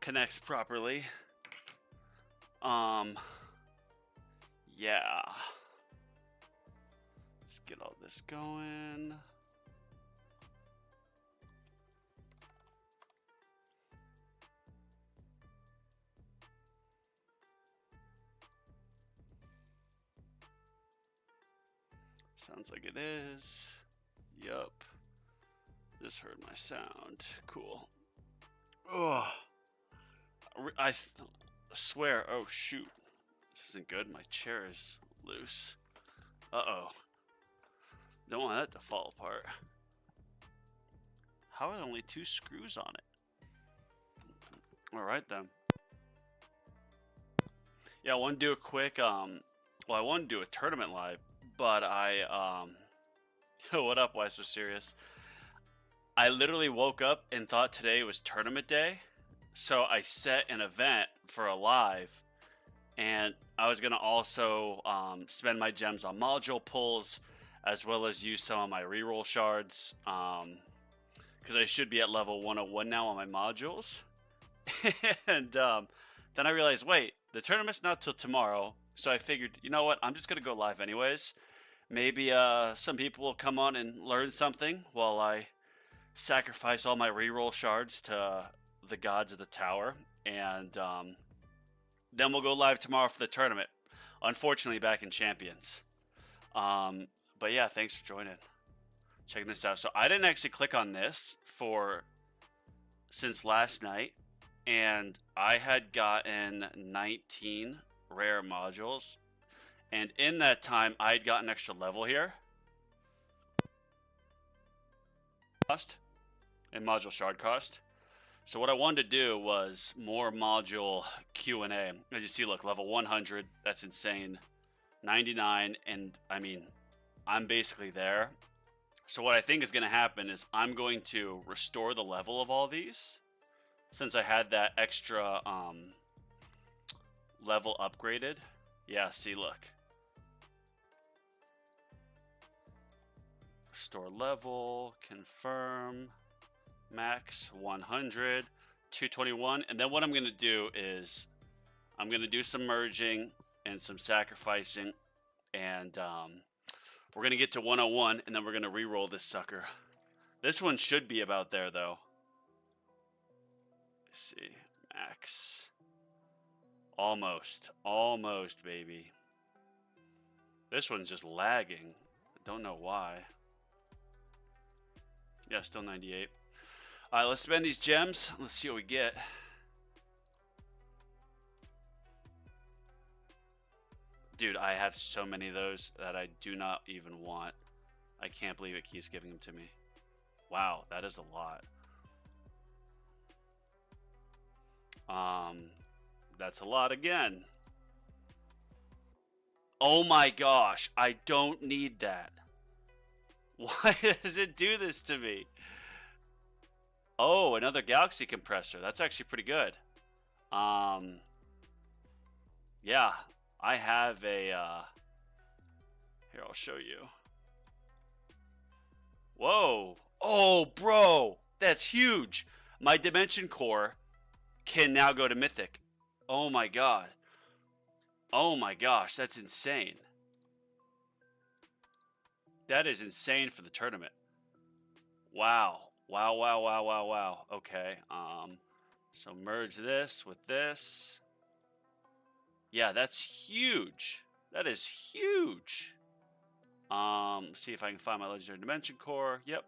connects properly. Yeah. Let's get all this going. Sounds like it is. Yup. Just heard my sound. Cool. Ugh. I swear. Oh, shoot. This isn't good. My chair is loose. Uh-oh. Don't want that to fall apart. How are there only 2 screws on it? Alright then. Yeah, I want to do a quick, well, I want to do a tournament live, but I, what up, why so serious? I literally woke up and thought today was tournament day, so I set an event for a live, and I was going to also spend my gems on module pulls, as well as use some of my reroll shards, because I should be at level 101 now on my modules. And then I realized, wait, the tournament's not till tomorrow, so I figured, you know what, I'm just going to go live anyways. Maybe some people will come on and learn something while I sacrifice all my reroll shards to the gods of the tower, and then we'll go live tomorrow for the tournament. Unfortunately, back in Champions. But yeah, thanks for joining. Checking this out. So I didn't actually click on this since last night, and I had gotten 19 rare modules, and in that time I had gotten extra level here. Cost and module shard cost. So what I wanted to do was more module Q&A. As you see, look, level 100, that's insane. 99, and I mean, I'm basically there. So what I think is going to happen is I'm going to restore the level of all these, since I had that extra level upgraded. Yeah, see, look. Restore level, confirm, max 100, 221. And then what I'm going to do is I'm going to do some merging and some sacrificing, and we're going to get to 101, and then we're going to re-roll this sucker. This one should be about there, though. Let's see. Max. Almost. Almost, baby. This one's just lagging. I don't know why. Yeah, still 98. Alright, let's spend these gems. Let's see what we get. Dude, I have so many of those that I do not even want. I can't believe it keeps giving them to me. Wow, that is a lot. That's a lot again. Oh my gosh, I don't need that. Why does it do this to me? Oh, another galaxy compressor. That's actually pretty good. Yeah, I have a, here, I'll show you. Whoa. Oh, bro, that's huge. My Dimension Core can now go to Mythic. Oh my god. Oh my gosh, that's insane. That is insane for the tournament. Wow. Wow, wow, wow, wow, wow. Okay. So merge this with this. Yeah, that's huge. That is huge. See if I can find my Legendary Dimension Core. Yep.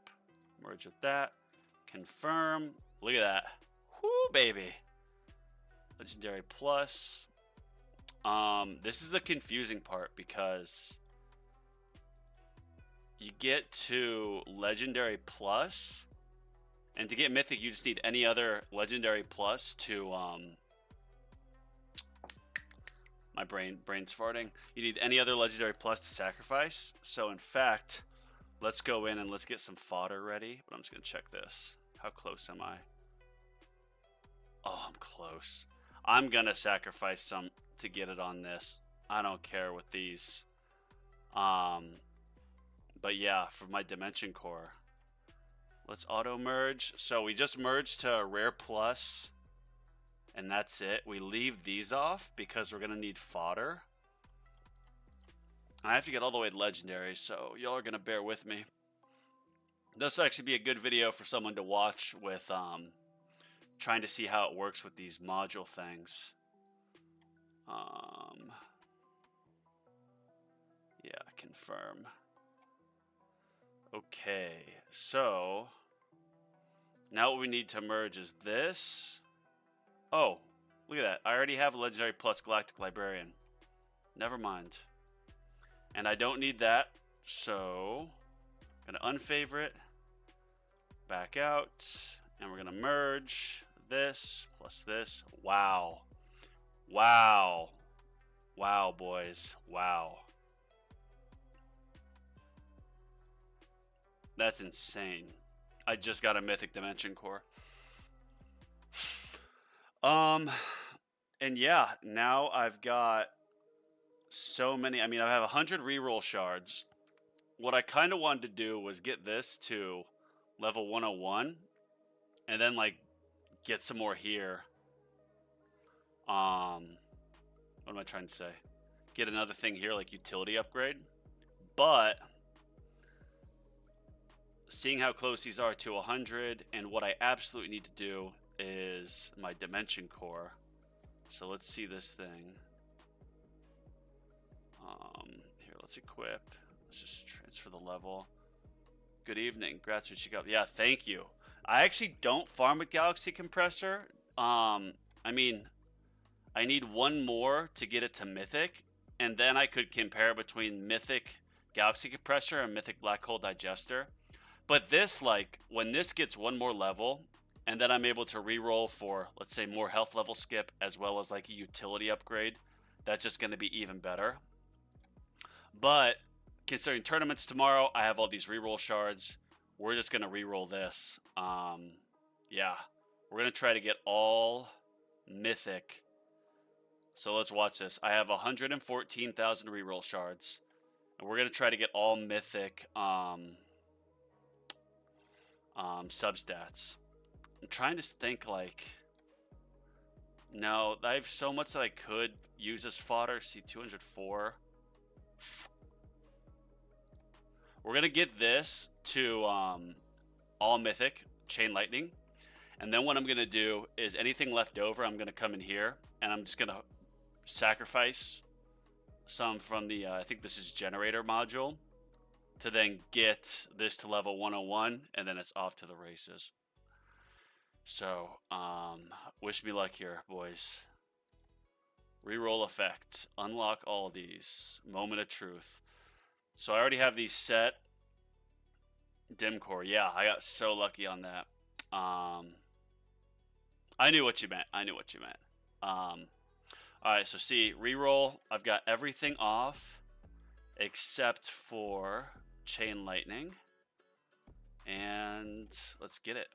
Merge with that. Confirm. Look at that. Whoo, baby. Legendary Plus. This is the confusing part because you get to Legendary Plus, and to get Mythic, you just need any other Legendary Plus to, my brain's farting. You need any other Legendary Plus to sacrifice. So in fact, let's go in and let's get some fodder ready. But I'm just gonna check this. How close am I? Oh, I'm close. I'm gonna sacrifice some to get it on this. I don't care with these. But yeah, for my Dimension Core, let's auto merge. So we just merged to Rare Plus. And that's it. We leave these off because we're going to need fodder. I have to get all the way to legendary, so y'all are going to bear with me. This will actually be a good video for someone to watch with trying to see how it works with these module things. Yeah, confirm. Okay, so now what we need to merge is this. Oh, look at that. I already have a legendary plus galactic librarian. Never mind. And I don't need that, so I'm going to unfavorite, back out, and we're going to merge this plus this. Wow. Wow. Wow, boys. Wow. That's insane. I just got a Mythic Dimension Core. And yeah, now I've got so many. I mean, I have 100 reroll shards. What I kind of wanted to do was get this to level 101 and then like get some more here. What am I trying to say? Get another thing here like utility upgrade. But seeing how close these are to 100 and what I absolutely need to do is my Dimension Core. So let's see this thing. Here, let's equip. Let's just transfer the level. Good evening. Gratitude, Chicago. Yeah, thank you. I actually don't farm with Galaxy Compressor. I mean, I need one more to get it to Mythic, and then I could compare between Mythic Galaxy Compressor and Mythic Black Hole Digester. But this, like, when this gets one more level, and then I'm able to reroll for, let's say, more health level skip, as well as like a utility upgrade, that's just going to be even better. But considering tournaments tomorrow, I have all these reroll shards. We're just going to reroll this. Yeah, we're going to try to get all Mythic. So let's watch this. I have 114,000 reroll shards. And we're going to try to get all Mythic substats. I'm trying to think like... No, I have so much that I could use as fodder. See, 204. We're going to get this to all Mythic, Chain Lightning. And then what I'm going to do is anything left over, I'm going to come in here. And I'm just going to sacrifice some from the, I think this is Generator module. To then get this to level 101. And then it's off to the races. So, wish me luck here, boys. Reroll effect. Unlock all these. Moment of truth. So I already have these set. Dim core. Yeah, I got so lucky on that. I knew what you meant. I knew what you meant. Alright, so see, reroll. I've got everything off except for Chain Lightning. And let's get it.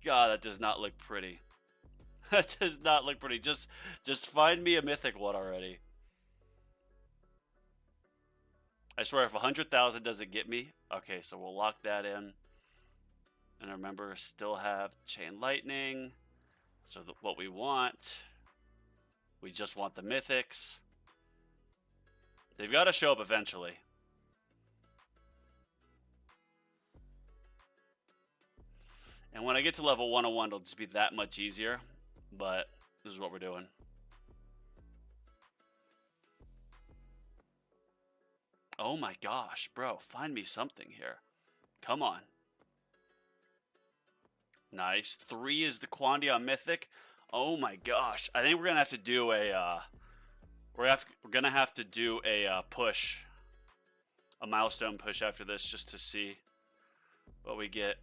God, that does not look pretty. That does not look pretty. Just find me a mythic one already. I swear, if 100,000 doesn't get me, okay, so we'll lock that in. And remember, still have Chain Lightning. So what we want, we just want the mythics. They've got to show up eventually. And when I get to level 101, it'll just be that much easier. But this is what we're doing. Oh my gosh, bro. Find me something here. Come on. Nice. 3 is the Quandia Mythic. Oh my gosh. I think we're going to have to do a... we're going to have to do a push. A milestone push after this just to see what we get.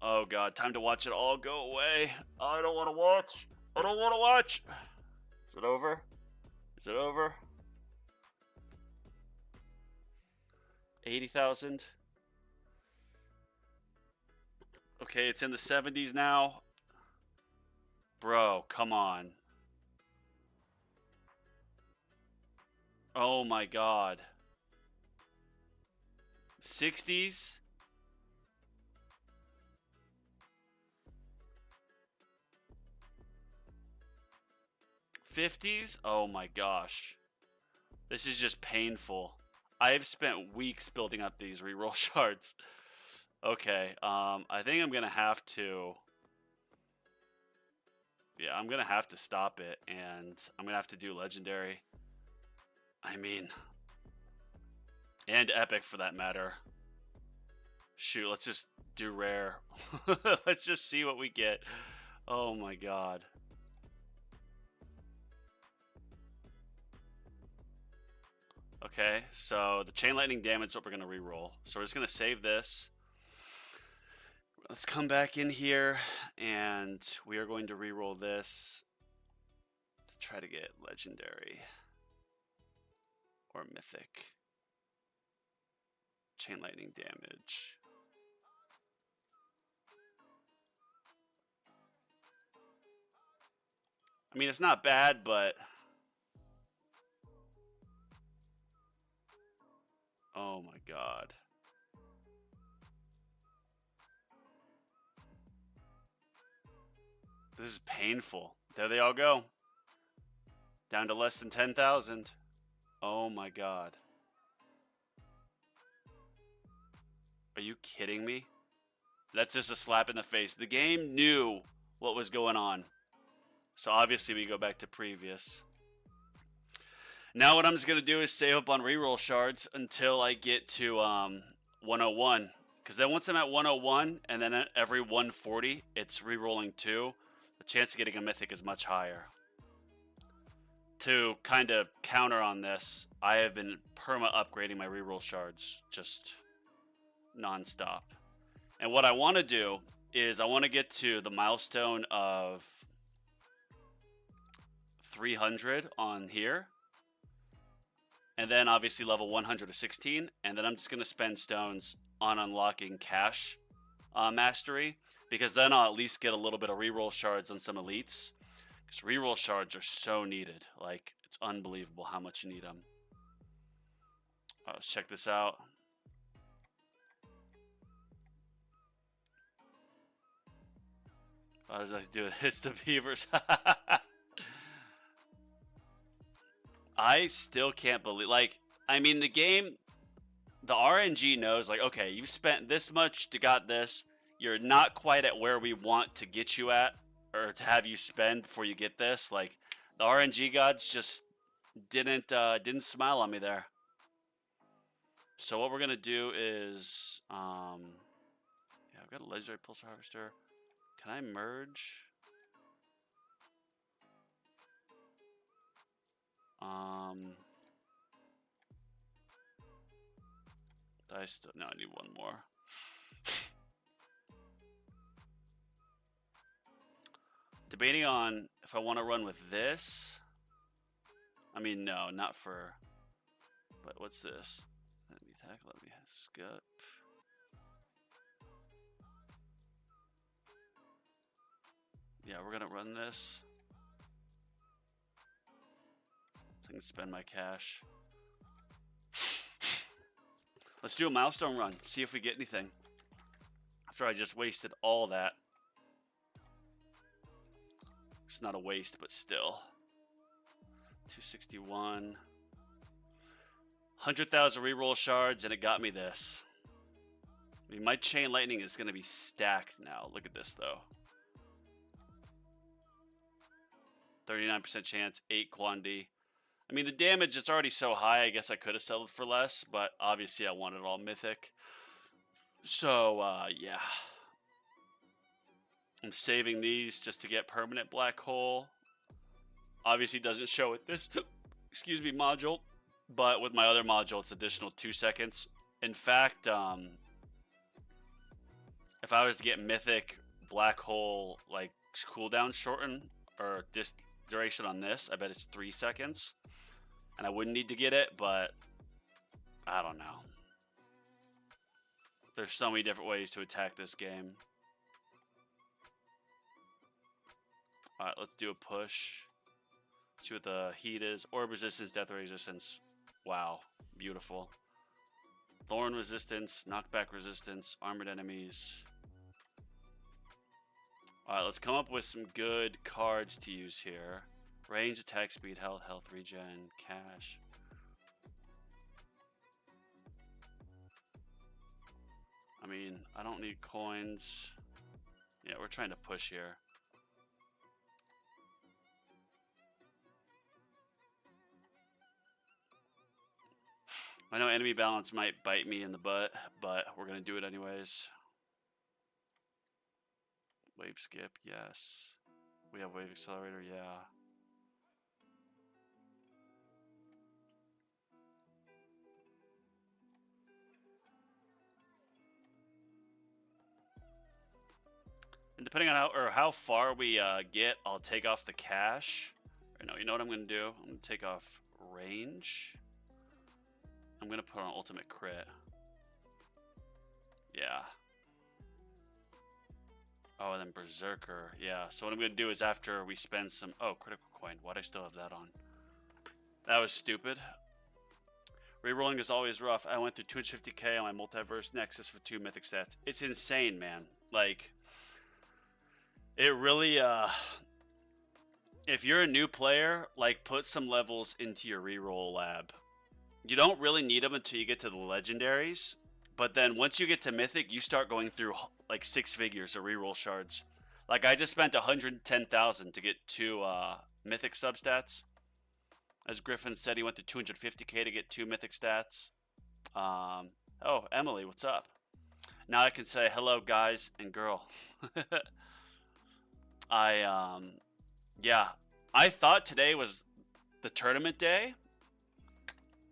Oh god, time to watch it all go away. I don't want to watch. I don't want to watch. Is it over? Is it over? 80,000. Okay, it's in the 70s now. Bro, come on. Oh my god. 60s? 50s? Oh my gosh. This is just painful. I've spent weeks building up these reroll shards. Okay, I think I'm gonna have to... Yeah, I'm gonna have to stop it, and I'm gonna have to do legendary. I mean... And epic, for that matter. Shoot, let's just do rare. Let's just see what we get. Oh my god. Okay, so the chain lightning damage is what we're going to reroll. So we're just going to save this. Let's come back in here, and we are going to reroll this to try to get legendary or mythic. Chain lightning damage. I mean, it's not bad, but... Oh my god. This is painful. There they all go. Down to less than 10,000. Oh my god. Are you kidding me? That's just a slap in the face. The game knew what was going on. So obviously we go back to previous. Now what I'm just going to do is save up on reroll shards until I get to 101. Because then once I'm at 101, and then at every 140, it's rerolling 2. The chance of getting a mythic is much higher. To kind of counter on this, I have been perma-upgrading my reroll shards just non-stop. And what I want to do is I want to get to the milestone of 300 on here. And then obviously level 100 to 16. And then I'm just going to spend stones on unlocking cash mastery. Because then I'll at least get a little bit of reroll shards on some elites. Because reroll shards are so needed. Like, it's unbelievable how much you need them. All right, let's check this out. What does that do? It's the beavers. I still can't believe, like, I mean, the game, the RNG knows, like, okay, you've spent this much to got this. You're not quite at where we want to get you at, or to have you spend before you get this. Like, the RNG gods just didn't smile on me there. So what we're gonna do is, yeah, I've got a legendary pulse harvester. Can I merge? I still, no, I need one more. Debating on if I want to run with this. I mean, no, not for, but what's this? Let me tackle, let me skip. Yeah, we're gonna run this. So I can spend my cash. Let's do a milestone run. See if we get anything. After I just wasted all that. It's not a waste, but still. 261. 100,000 reroll shards, and it got me this. I mean, my chain lightning is going to be stacked now. Look at this, though. 39% chance, 8 quantity. I mean, the damage, it's already so high, I guess I could have settled for less, but obviously I wanted all mythic. So, yeah. I'm saving these just to get permanent black hole. Obviously doesn't show with this, excuse me, module, but with my other module, it's additional 2 seconds. In fact, if I was to get mythic black hole, like, cooldown shorten, or this duration on this, I bet it's 3 seconds. And I wouldn't need to get it, but I don't know. There's so many different ways to attack this game. Alright, let's do a push. See what the heat is. Orb resistance, death resistance. Wow, beautiful. Thorn resistance, knockback resistance, armored enemies. Alright, let's come up with some good cards to use here. Range, attack, speed, health, health regen, cash. I mean, I don't need coins. Yeah, we're trying to push here. I know enemy balance might bite me in the butt, but we're going to do it anyways. Wave skip, yes. We have wave accelerator, yeah. And depending on how far we get, I'll take off the cash. Or no, you know what I'm going to do? I'm going to take off range. I'm going to put on ultimate crit. Yeah. Oh, and then berserker. Yeah, so what I'm going to do is after we spend some... Oh, critical coin. Why'd I still have that on? That was stupid. Rerolling is always rough. I went through 250k on my multiverse nexus for 2 mythic stats. It's insane, man. Like... It really, if you're a new player, like, put some levels into your reroll lab. You don't really need them until you get to the legendaries, but then once you get to mythic, you start going through, like, 6 figures of reroll shards. Like, I just spent 110,000 to get 2 mythic substats. As Griffin said, he went to 250k to get 2 mythic stats. Oh, Emily, what's up? Now I can say hello, guys and girl. Yeah, I thought today was the tournament day,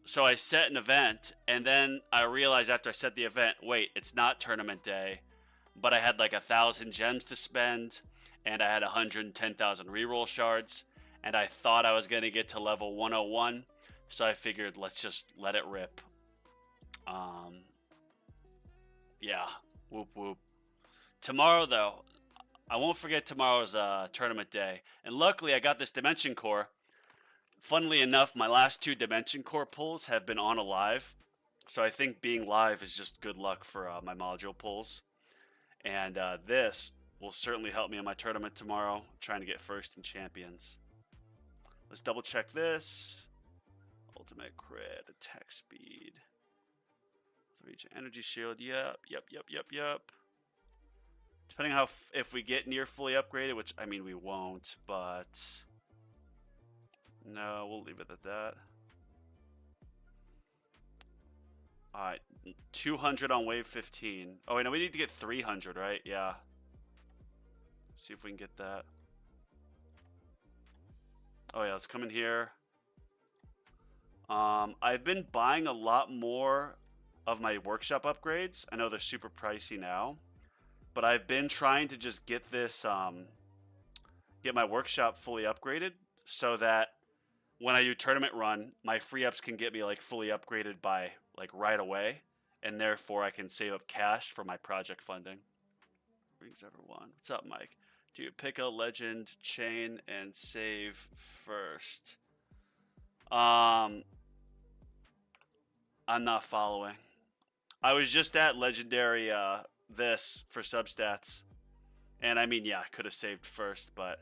so I set an event, and then I realized after I set the event, wait, it's not tournament day, but I had like 1,000 gems to spend, and I had 110,000 reroll shards, and I thought I was going to get to level 101, so I figured let's just let it rip. Yeah, whoop whoop. Tomorrow, though, I won't forget tomorrow's tournament day. And luckily, I got this Dimension Core. Funnily enough, my last 2 Dimension Core pulls have been on alive. So I think being live is just good luck for my module pulls. And this will certainly help me in my tournament tomorrow, trying to get first in champions. Let's double check this. Ultimate crit, attack speed. Reach energy shield, yep. Depending on how if we get near fully upgraded, which I mean we won't, but no, we'll leave it at that. All right, 200 on wave 15. Oh wait, no, we need to get 300, right? Yeah. Let's see if we can get that. Oh yeah, let's come in here. I've been buying a lot more of my workshop upgrades. I know they're super pricey now. But I've been trying to just get this, get my workshop fully upgraded so that when I do tournament run, my free ups can get me like fully upgraded by like right away, and therefore I can save up cash for my project funding. Rings everyone. What's up, Mike? Do you pick a legend chain and save first? I'm not following. I was just at legendary this for substats, and I mean, yeah, I could have saved first, but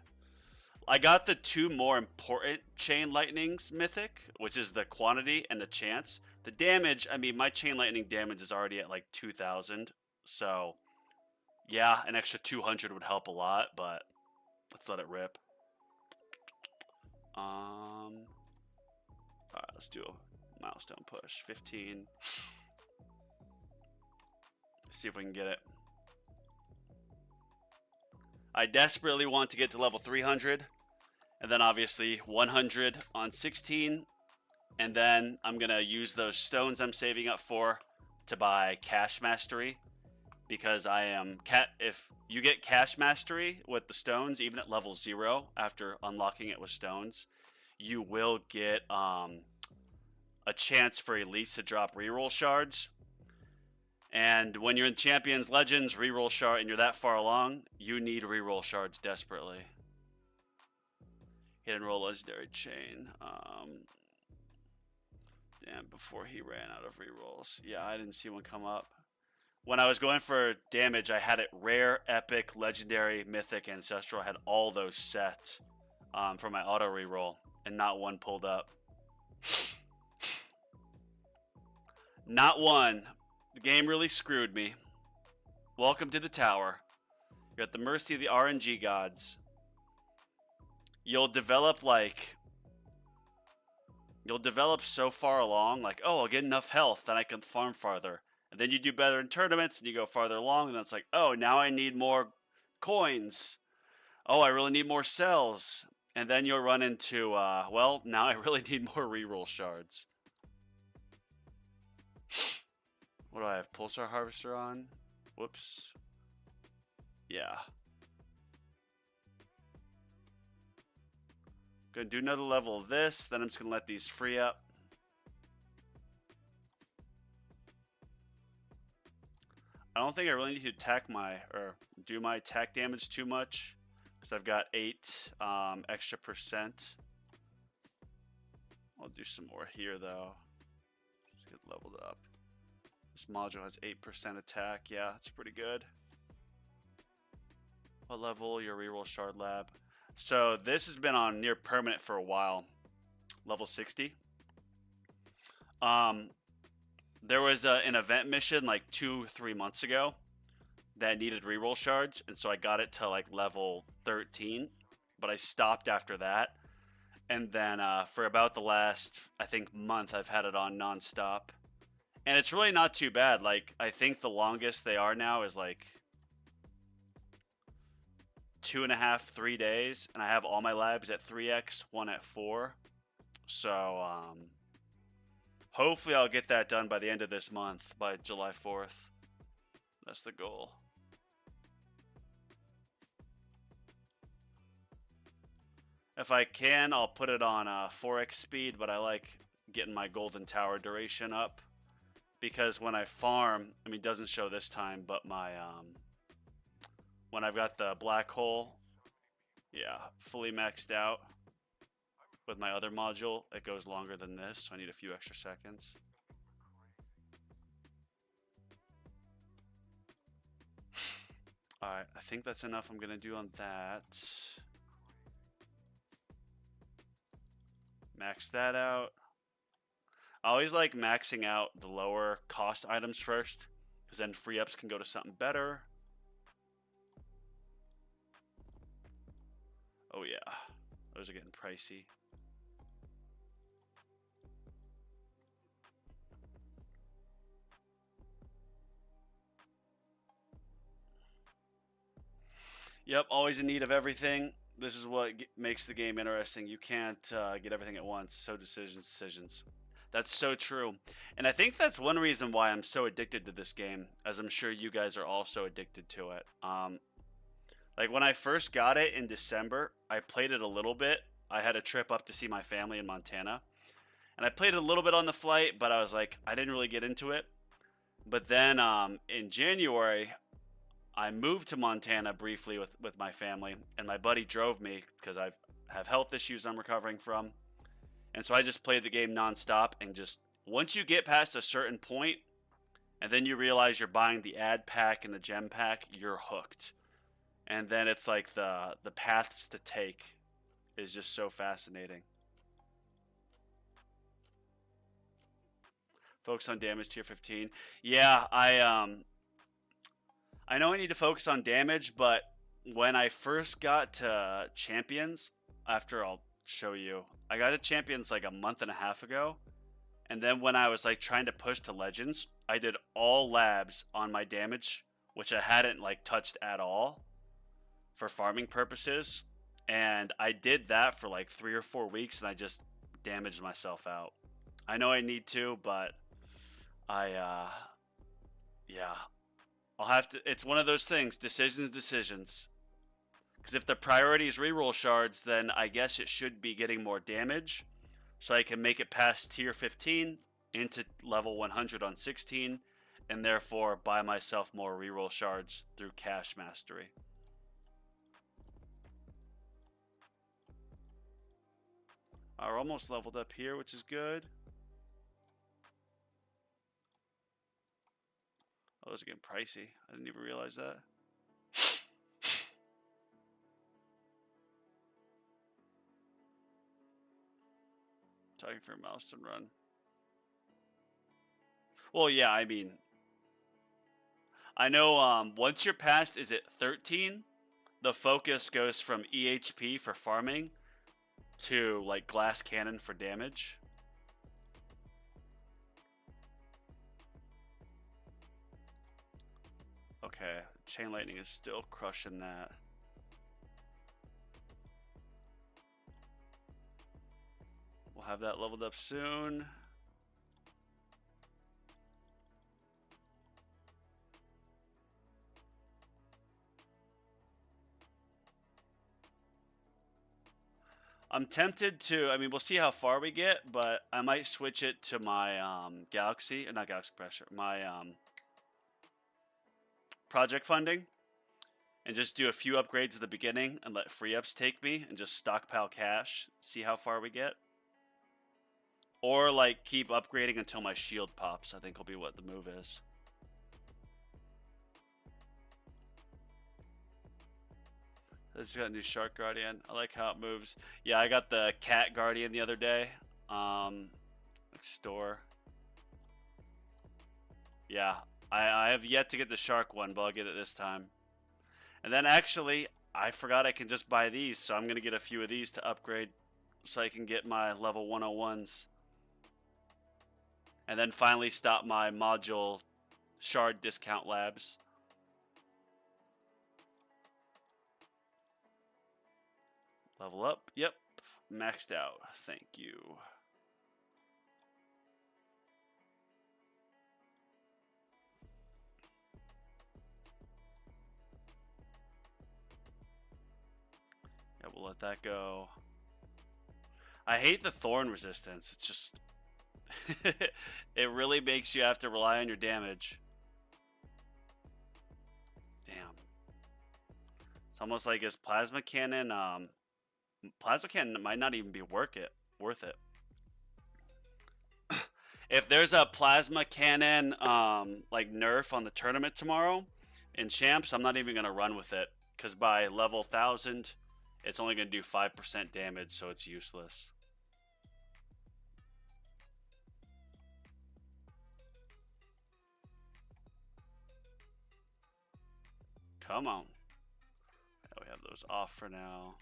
I got the 2 more important chain lightnings mythic, which is the quantity and the chance. The damage, I mean, my chain lightning damage is already at like 2,000, so yeah, an extra 200 would help a lot, but let's let it rip. All right, let's do a milestone push. 15. See if we can get it. I desperately want to get to level 300, and then obviously 100 on 16, and then I'm gonna use those stones I'm saving up for to buy cash mastery, because I am if you get cash mastery with the stones, even at level 0 after unlocking it with stones, you will get a chance for Elise to drop reroll shards. And when you're in Champions, Legends, reroll shard, and you're that far along, you need reroll shards desperately. Hit and roll legendary chain. Damn, before he ran out of rerolls. Yeah, I didn't see one come up. When I was going for damage, I had it rare, epic, legendary, mythic, ancestral. I had all those set. for my auto reroll, and not one pulled up. Not one. The game really screwed me. Welcome to the tower. You're at the mercy of the RNG gods. You'll develop so far along, like, oh, I'll get enough health, then I can farm farther. And then you do better in tournaments, and you go farther along, and it's like, oh, now I need more coins. Oh, I really need more cells. And then you'll run into, well, now I really need more reroll shards. What do I have? Pulsar Harvester on? Whoops. Yeah. Gonna do another level of this, then I'm just gonna let these free up. I don't think I really need to attack or do my attack damage too much, because I've got 8 extra percent. I'll do some more here though. Just get leveled up. This module has 8% attack. Yeah, that's pretty good. What level? Your reroll shard lab. So this has been on near permanent for a while. Level 60. There was an event mission like 2-3 months ago that needed reroll shards, and so I got it to like level 13, but I stopped after that. And then for about the last, I think, month, I've had it on nonstop. And it's really not too bad. Like, I think the longest they are now is like 2.5, 3 days, and I have all my labs at 3x, one at 4. So hopefully I'll get that done by the end of this month, by July 4th. That's the goal. If I can, I'll put it on 4x speed, but I like getting my golden tower duration up, because when I farm, I mean, it doesn't show this time, but my when I've got the black hole, yeah, fully maxed out with my other module, it goes longer than this, so I need a few extra seconds. Alright, I think that's enough I'm gonna do on that. Max that out. I always like maxing out the lower cost items first, because then free ups can go to something better. Oh yeah, those are getting pricey. Yep, always in need of everything. This is what makes the game interesting. You can't get everything at once. So decisions. That's so true. And I think that's one reason why I'm so addicted to this game, as I'm sure you guys are also addicted to it. Like when I first got it in December, I played it a little bit. I had a trip up to see my family in Montana. And I played it a little bit on the flight, but I was like, I didn't really get into it. But then in January, I moved to Montana briefly with my family, and my buddy drove me because I have health issues I'm recovering from. And so I just played the game nonstop, and just once you get past a certain point, and then you realize you're buying the ad pack and the gem pack, you're hooked. And then it's like the paths to take is just so fascinating. Focus on damage tier 15. Yeah, I know I need to focus on damage, but when I first got to champions, after I'll show you, I got to champions like a month and a half ago. And then when I was like trying to push to legends, I did all labs on my damage, which I hadn't like touched at all for farming purposes. And I did that for like 3 or 4 weeks, and I just damaged myself out. I know I need to, but yeah, I'll have to. It's one of those things, decisions. Because if the priority is reroll shards, then I guess it should be getting more damage, so I can make it past tier 15 into level 100 on 16, and therefore buy myself more reroll shards through cash mastery. We're almost leveled up here, which is good. Oh, those are getting pricey. I didn't even realize that. Talking for a milestone run. Well, yeah, I mean, I know once you're past, is it 13? The focus goes from EHP for farming to like glass cannon for damage. Okay, chain lightning is still crushing that. We'll have that leveled up soon. I'm tempted to, I mean, we'll see how far we get, but I might switch it to my Galaxy, or not Galaxy Pressure, my project funding, and just do a few upgrades at the beginning and let free ups take me and just stockpile cash, see how far we get. Or like keep upgrading until my shield pops, I think will be what the move is. I just got a new Shark Guardian. I like how it moves. Yeah, I got the Cat Guardian the other day. Store. Yeah, I have yet to get the Shark one, but I'll get it this time. And then actually, I forgot I can just buy these, so I'm going to get a few of these to upgrade so I can get my level 101s. And then finally stop my module shard discount labs. Level up. Yep. Maxed out. Thank you. Yeah, we'll let that go. I hate the thorn resistance. It's just... it really makes you have to rely on your damage. Damn. It's almost like his plasma cannon... Plasma cannon might not even be worth it. If there's a plasma cannon like nerf on the tournament tomorrow in champs, I'm not even gonna run with it because by level 1000, it's only gonna do 5% damage, so it's useless. Come on. Yeah, we have those off for now.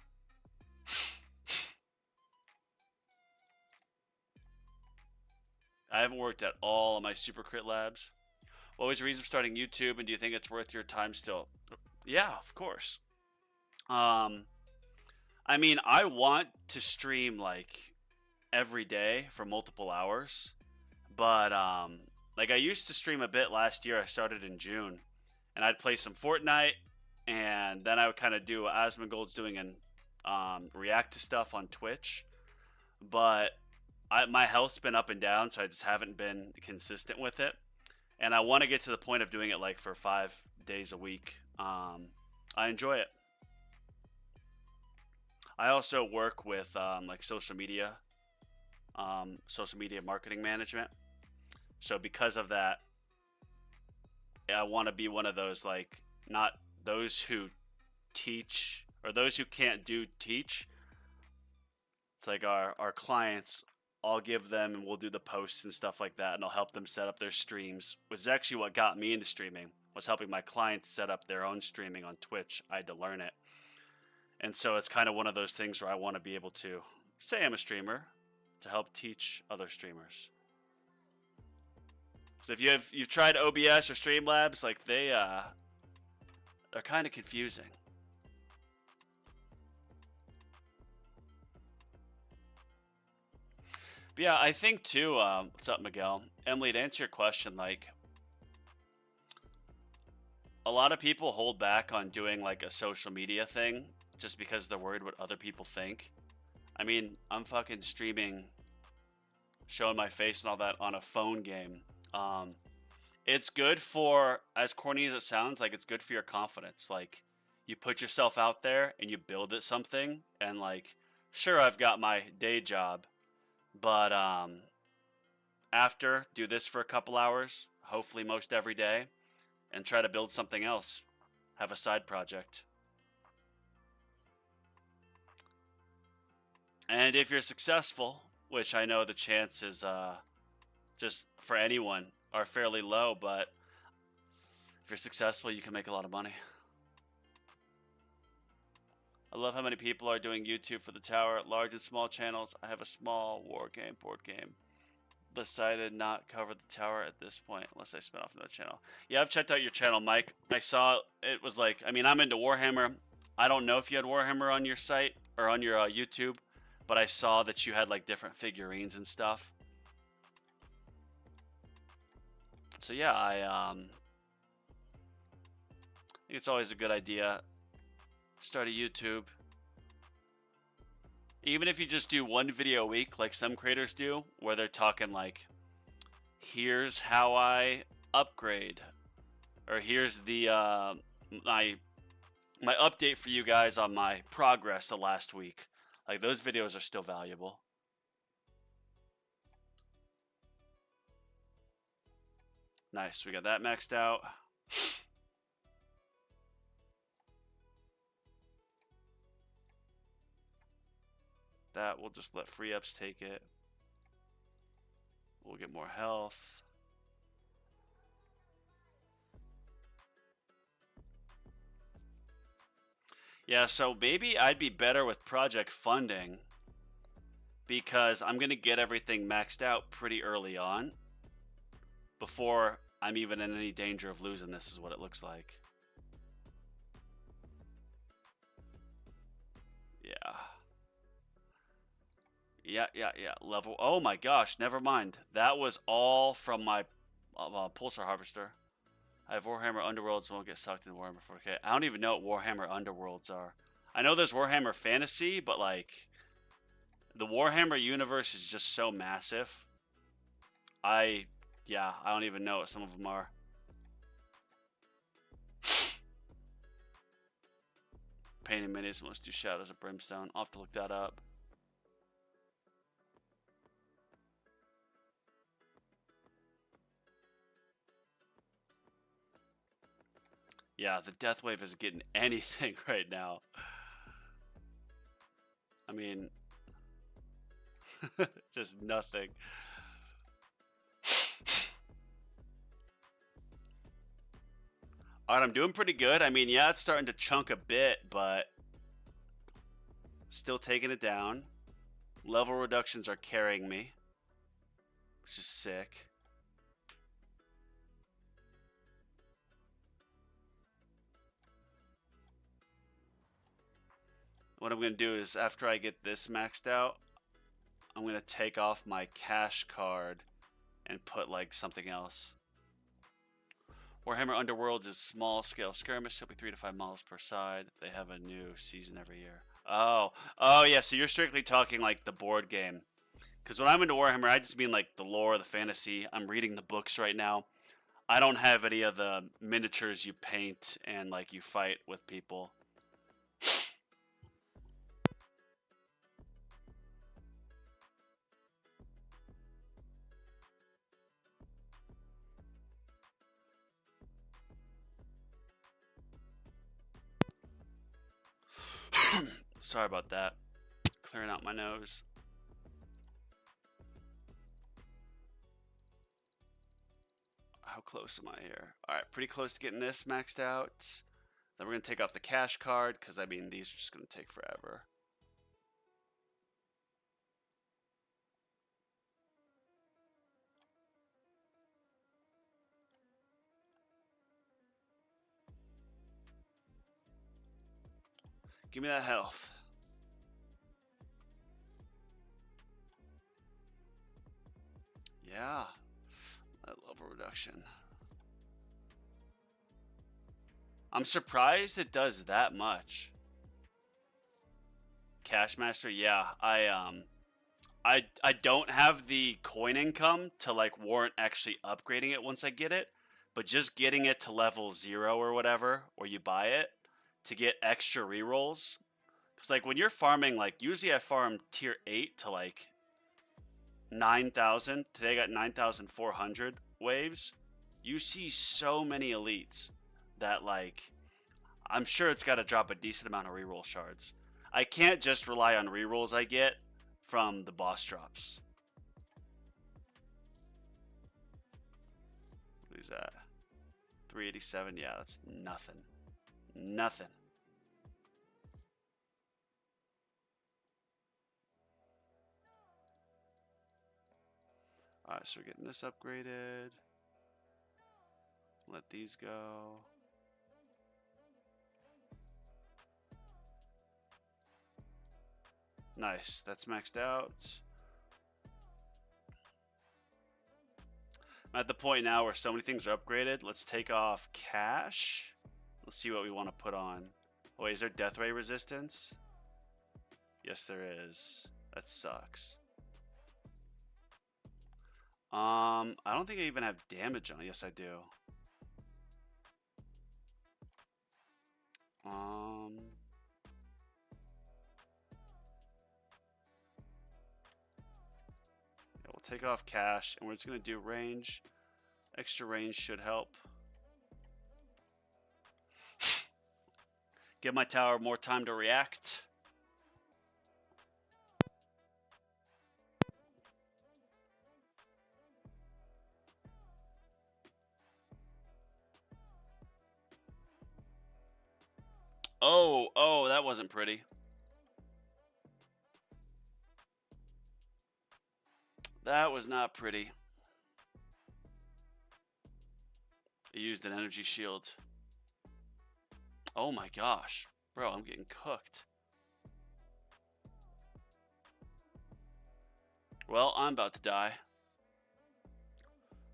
I haven't worked at all on my super crit labs. What was the reason for starting YouTube, and do you think it's worth your time still? Yeah, of course. I mean, I want to stream like every day for multiple hours, but like I used to stream a bit last year. I started in June, and I'd play some Fortnite, and then I would kind of do what Asmongold's doing and react to stuff on Twitch, but my health's been up and down, so I just haven't been consistent with it. And I want to get to the point of doing it like for 5 days a week. I enjoy it. I also work with like social media marketing management. So because of that, I want to be one of those, like, not those who teach or those who can't do teach. It's like our clients, I'll give them and we'll do the posts and stuff like that, and I'll help them set up their streams, which is actually what got me into streaming, was helping my clients set up their own streaming on Twitch. I had to learn it. And so it's kind of one of those things where I want to be able to say I'm a streamer to help teach other streamers. So if you've tried OBS or Streamlabs, like they're kind of confusing. But yeah, I think too, what's up, Miguel? Emily, to answer your question, like, a lot of people hold back on doing like a social media thing just because they're worried what other people think. I mean, I'm fucking streaming, showing my face and all that on a phone game. It's good for, as corny as it sounds, like, it's good for your confidence. Like, you put yourself out there and you build it something, and like, sure, I've got my day job, but after, do this for a couple hours, hopefully most every day, and try to build something else. Have a side project. And if you're successful, which I know the chances just for anyone are fairly low, but if you're successful, you can make a lot of money. I love how many people are doing YouTube for the tower, large and small channels. I have a small war game, board game. Decided not cover the tower at this point unless I spin off another channel. Yeah, I've checked out your channel, Mike. I saw it was like, I mean, I'm into Warhammer. I don't know if you had Warhammer on your site or on your YouTube, but I saw that you had like different figurines and stuff. So yeah, I think it's always a good idea. Start a YouTube. Even if you just do one video a week, like some creators do, where they're talking like, here's how I upgrade, or here's the my update for you guys on my progress the last week. Like those videos are still valuable. Nice, we got that maxed out. That we'll just let free ups take it. We'll get more health. Yeah, so maybe I'd be better with project funding because I'm going to get everything maxed out pretty early on before I'm even in any danger of losing this, is what it looks like. Yeah. Yeah. Level. Oh my gosh, never mind. That was all from my pulsar harvester. I have Warhammer Underworlds and won't get sucked into Warhammer 4K. I don't even know what Warhammer Underworlds are. I know there's Warhammer Fantasy, but like the Warhammer universe is just so massive. I don't even know what some of them are. Painting minis must do Shadows of Brimstone. I'll have to look that up. Yeah, the death wave isn't getting anything right now. I mean, just nothing. Alright, I'm doing pretty good. I mean, yeah, it's starting to chunk a bit, but still taking it down. Level reductions are carrying me, which is sick. What I'm going to do is, after I get this maxed out, I'm going to take off my cash card and put like something else. Warhammer Underworlds is small scale skirmish, typically 3 to 5 models per side. They have a new season every year. Oh yeah, so you're strictly talking like the board game. Because when I'm into Warhammer, I just mean like the lore, the fantasy. I'm reading the books right now. I don't have any of the miniatures you paint and like you fight with people. Sorry about that. Clearing out my nose. How close am I here? Alright, pretty close to getting this maxed out. Then we're going to take off the cash card, because I mean, these are just going to take forever. Give me that health. Yeah, that level reduction. I'm surprised it does that much. Cashmaster, yeah, I don't have the coin income to like warrant actually upgrading it once I get it, but just getting it to level 0 or whatever, or you buy it to get extra rerolls. Because like when you're farming, like usually I farm tier 8 to like 9,000. Today I got 9,400 waves. You see so many elites that like I'm sure it's got to drop a decent amount of reroll shards. I can't just rely on rerolls I get from the boss drops. What is that? 387. Yeah, that's nothing. Nothing. Alright, so we're getting this upgraded. Let these go. Nice, that's maxed out. I'm at the point now where so many things are upgraded. Let's take off cash. Let's see what we want to put on. Oh, wait, is there death ray resistance? Yes, there is. That sucks. I don't think I even have damage on it. Yes, I do. Yeah, we'll take off cash, and we're just gonna do range. Extra range should help. Give my tower more time to react. Oh, that wasn't pretty. That was not pretty. I used an energy shield. Oh my gosh. Bro, I'm getting cooked. Well, I'm about to die.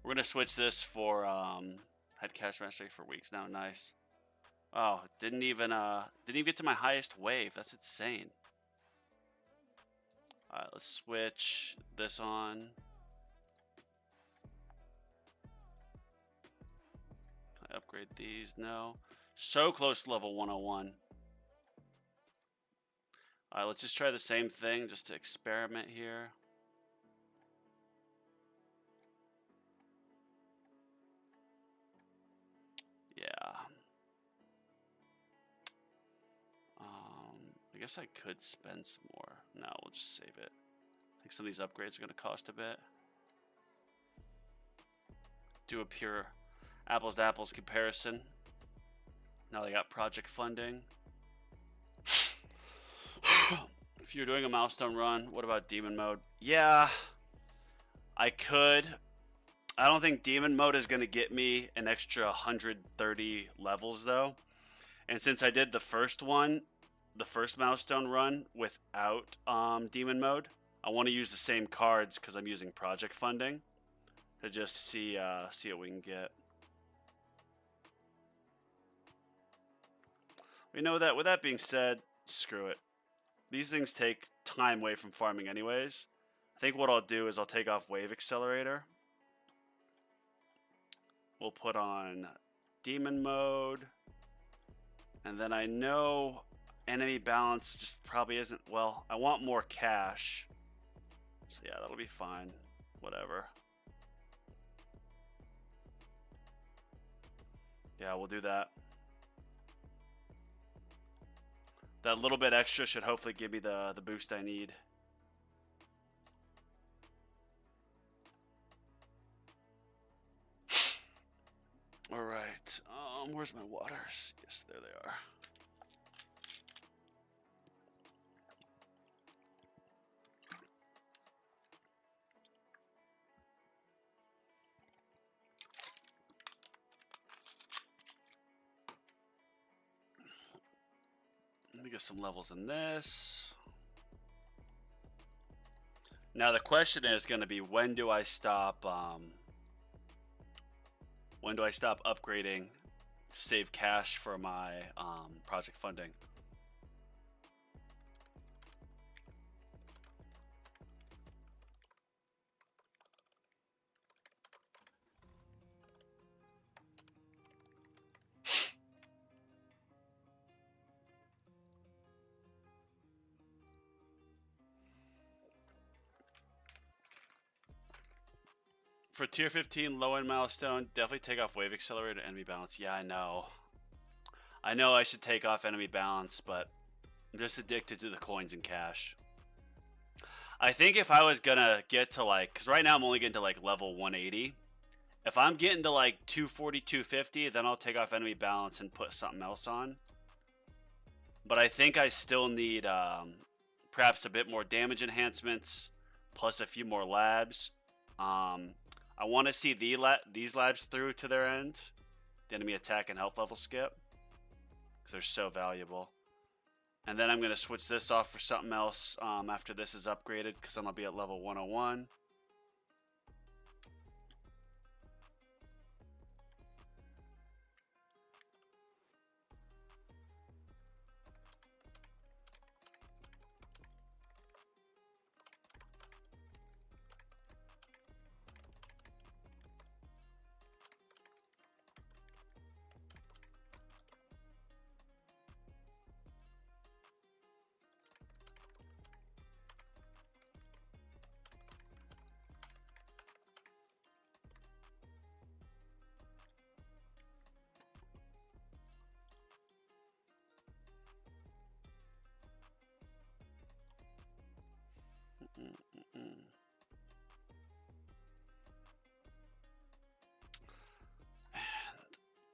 We're gonna switch this for had cash mastery for weeks now. Nice. Oh, didn't even get to my highest wave. That's insane. Alright, let's switch this on. Can I upgrade these? No. So close to level 101. Alright, let's just try the same thing just to experiment here. Yeah. I guess I could spend some more. No, we'll just save it. I think some of these upgrades are going to cost a bit. Do a pure apples to apples comparison. Now they got project funding. If you're doing a milestone run, what about demon mode? Yeah, I could. I don't think demon mode is going to get me an extra 130 levels though. And since I did the first one, the first milestone run without demon mode, I want to use the same cards because I'm using project funding to just see what we can get. We know that. With that being said, screw it. These things take time away from farming anyways. I think what I'll do is I'll take off wave accelerator. We'll put on demon mode. And then I know enemy balance just probably isn't, well, I want more cash. So yeah, that'll be fine. Whatever. Yeah, we'll do that. That little bit extra should hopefully give me the boost I need. All right. Where's my waters? Yes, there they are. Let me get some levels in this. Now the question is going to be, when do I stop upgrading to save cash for my project funding? For tier 15 low end milestone, definitely take off wave accelerator, enemy balance. Yeah, I know. I know I should take off enemy balance, but I'm just addicted to the coins and cash. I think if I was gonna get to like, because right now I'm only getting to like level 180. If I'm getting to like 240, 250, then I'll take off enemy balance and put something else on. But I think I still need perhaps a bit more damage enhancements, plus a few more labs. I want to see these labs through to their end. The enemy attack and health level skip, because they're so valuable. And then I'm going to switch this off for something else after this is upgraded, because I'm going to be at level 101.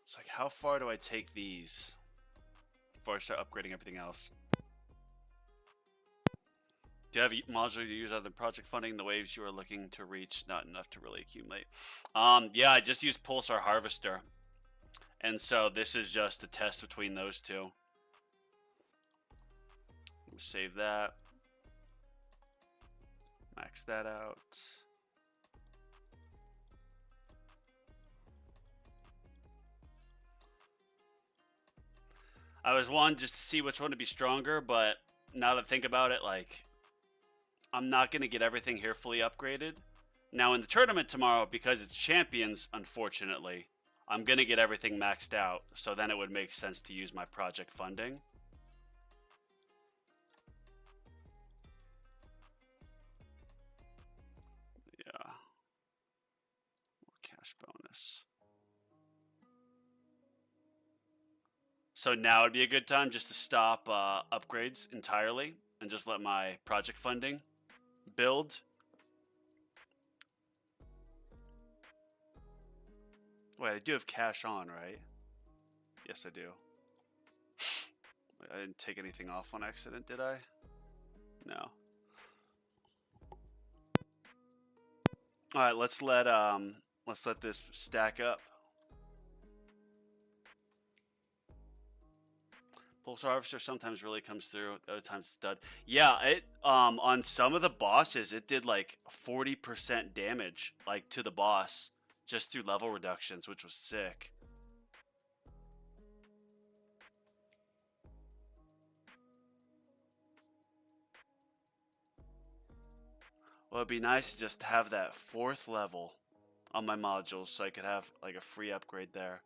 It's like, how far do I take these before I start upgrading everything else? Do you have modular you use other project funding? The waves you are looking to reach, not enough to really accumulate. Yeah, I just used Pulsar Harvester. And so this is just a test between those two. Save that. Max that out. I was one just to see which one to be stronger, but now that I think about it, like, I'm not going to get everything here fully upgraded. Now in the tournament tomorrow, because it's champions, unfortunately, I'm going to get everything maxed out. So then it would make sense to use my project funding. Yeah. More cash bonus. So now would be a good time just to stop upgrades entirely and just let my project funding build. Wait, I do have cash on, right? Yes, I do. I didn't take anything off on accident, did I? No. All right, let's let this stack up. Pulse Harvester sometimes really comes through, other times it's dud. Yeah, it on some of the bosses it did like 40% damage like to the boss just through level reductions, which was sick. Well, it'd be nice just to have that 4th level on my modules so I could have like a free upgrade there.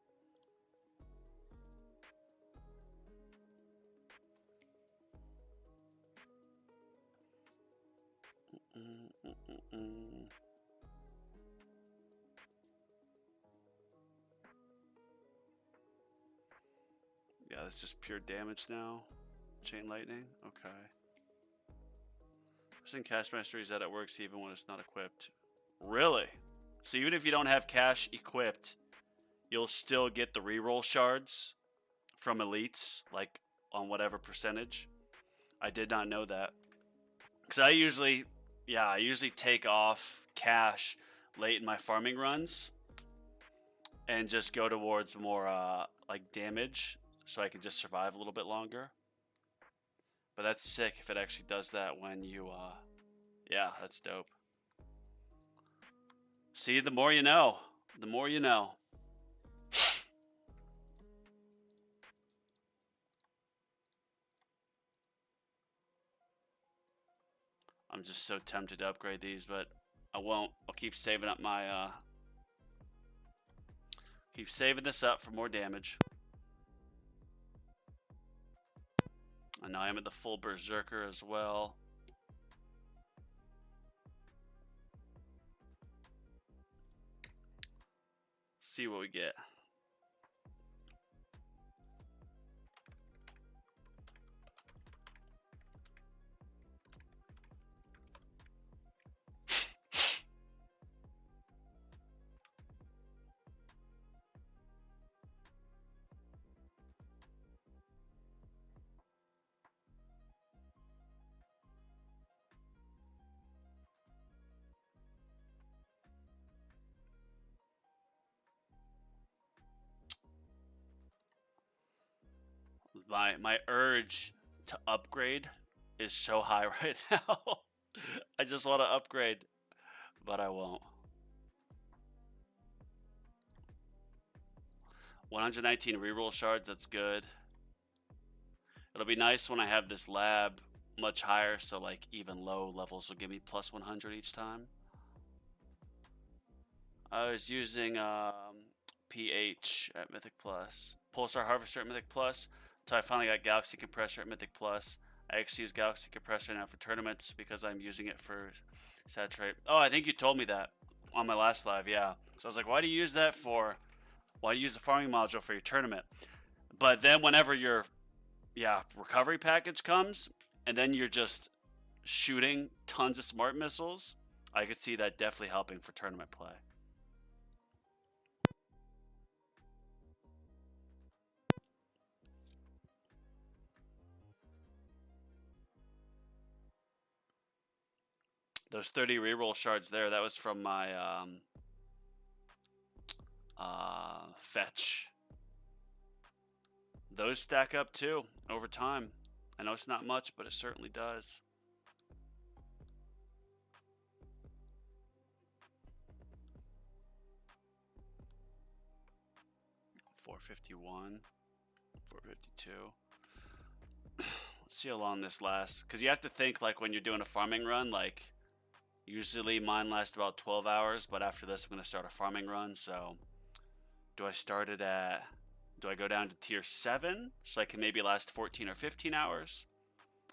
Yeah, that's just pure damage now. Chain lightning, okay. Percent cash mastery is that it works even when it's not equipped. Really? So even if you don't have cash equipped, you'll still get the reroll shards from elites, like on whatever percentage. I did not know that. Because I usually take off cash late in my farming runs and just go towards more like damage so I can just survive a little bit longer. But that's sick if it actually does that when you yeah, that's dope. See, the more you know. The more you know. I'm just so tempted to upgrade these, but I won't. I'll keep saving up my keep saving this up for more damage. And now I'm at the full berserker as well. See what we get. My urge to upgrade is so high right now. I just want to upgrade, but I won't. 119 reroll shards, that's good. It'll be nice when I have this lab much higher, so like even low levels will give me plus 100 each time. I was using PH at Mythic Plus, Pulsar Harvester at Mythic Plus, until I finally got Galaxy Compressor at Mythic Plus. I actually use Galaxy Compressor now for tournaments because I'm using it for Saturate. Oh, I think you told me that on my last live, yeah. So I was like, why do you use that for? Why do you use the farming module for your tournament? But then whenever your recovery package comes, and then you're just shooting tons of smart missiles, I could see that definitely helping for tournament play. Those 30 reroll shards there, that was from my fetch. Those stack up too over time. I know it's not much, but it certainly does. $451, $452. Let's see how long this lasts, because you have to think, like, when you're doing a farming run, like, usually mine lasts about 12 hours, but after this I'm going to start a farming run. So do I start it at, do I go down to tier 7 so I can maybe last 14 or 15 hours?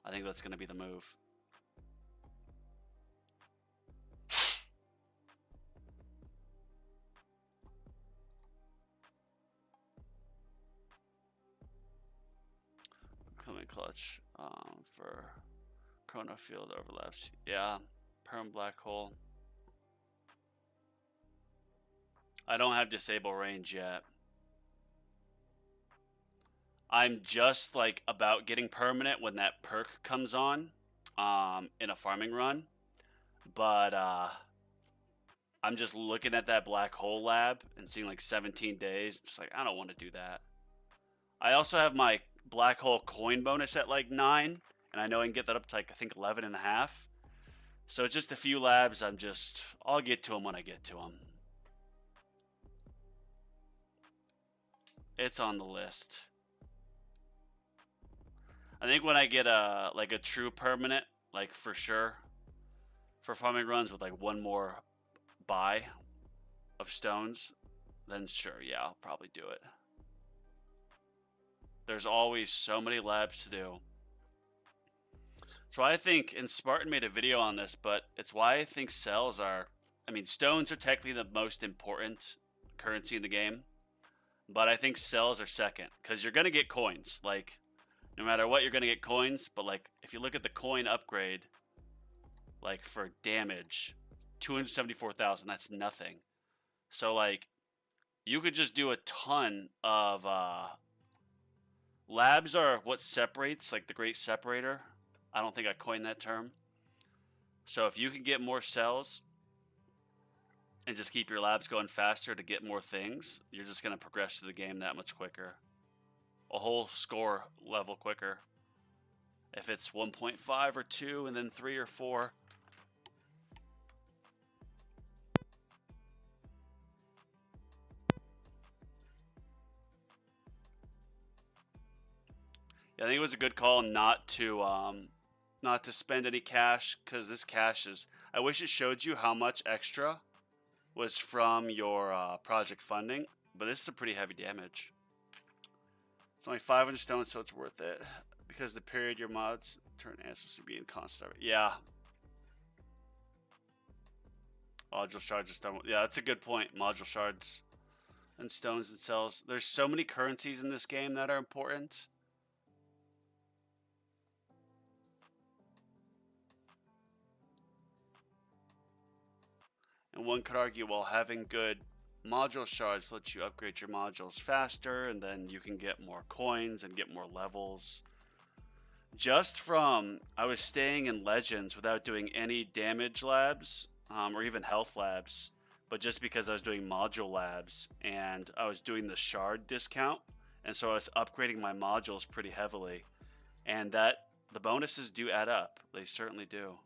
I think that's going to be the move. Coming clutch for Chrono Field overlaps. Yeah, Perm Black Hole. I don't have disable range yet. I'm just like about getting permanent when that perk comes on in a farming run. But I'm just looking at that black hole lab and seeing like 17 days. It's like, I don't want to do that. I also have my black hole coin bonus at like 9. And I know I can get that up to like, I think 11 and a half. So it's just a few labs. I'll get to them when I get to them. It's on the list. I think when I get a true permanent, like for sure, for farming runs with like one more buy of stones, then sure, yeah, I'll probably do it. There's always so many labs to do. So I think, and Spartan made a video on this, but it's why I think cells are, I mean, stones are technically the most important currency in the game, but I think cells are second, because you're going to get coins. Like, no matter what, you're going to get coins, but like, if you look at the coin upgrade, like for damage, 274,000, that's nothing. So like, you could just do a ton of, labs are what separates, like the great separator. I don't think I coined that term. So if you can get more cells and just keep your labs going faster to get more things, you're just going to progress through the game that much quicker. A whole score level quicker. If it's 1.5 or 2 and then 3 or 4. Yeah, I think it was a good call not to spend any cash, because this cash is, I wish it showed you how much extra was from your project funding, but this is a pretty heavy damage. It's only 500 stones, so it's worth it, because the period your mods turn answers to be in constant. Yeah. Module shards are stone. Yeah, that's a good point. Module shards and stones and cells. There's so many currencies in this game that are important. And one could argue, well, having good module shards lets you upgrade your modules faster, and then you can get more coins and get more levels. Just from, I was staying in Legends without doing any damage labs or even health labs, but just because I was doing module labs and I was doing the shard discount, and so I was upgrading my modules pretty heavily, and that the bonuses do add up. They certainly do.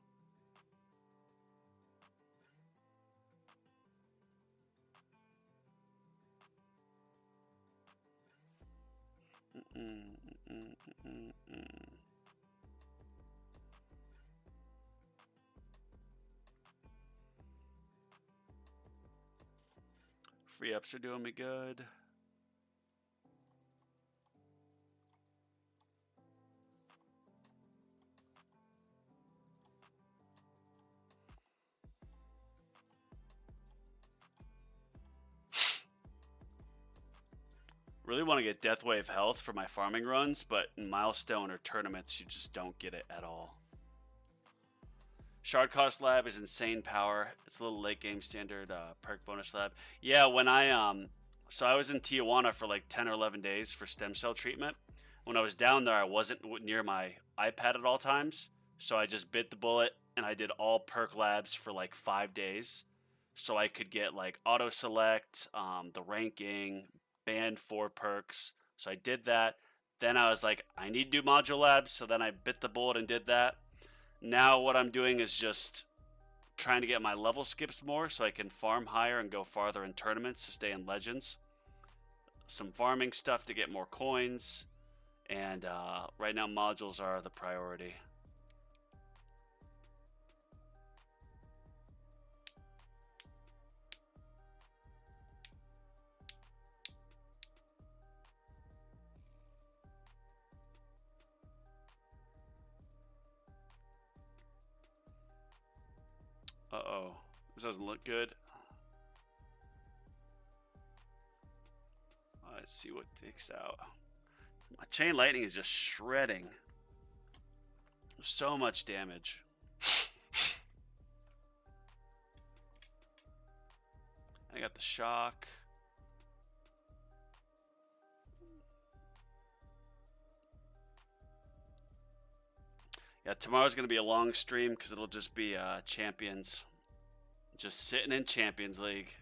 Free ups are doing me good. Really want to get Death Wave health for my farming runs, but in milestone or tournaments, you just don't get it at all. Shard Cost Lab is insane power. It's a little late game standard perk bonus lab. Yeah, when so I was in Tijuana for like 10 or 11 days for stem cell treatment. When I was down there, I wasn't near my iPad at all times, so I just bit the bullet and I did all perk labs for like 5 days, so I could get like auto select, the ranking, banned 4 perks. So I did that. Then I was like, I need to do module labs, so then I bit the bullet and did that. Now what I'm doing is just trying to get my level skips more so I can farm higher and go farther in tournaments to stay in Legends. Some farming stuff to get more coins, and right now modules are the priority. Uh-oh. This doesn't look good. Let's see what takes out. My Chain Lightning is just shredding. So much damage. I got the shock. Yeah, tomorrow's going to be a long stream because it'll just be Champions. Just sitting in Champions League.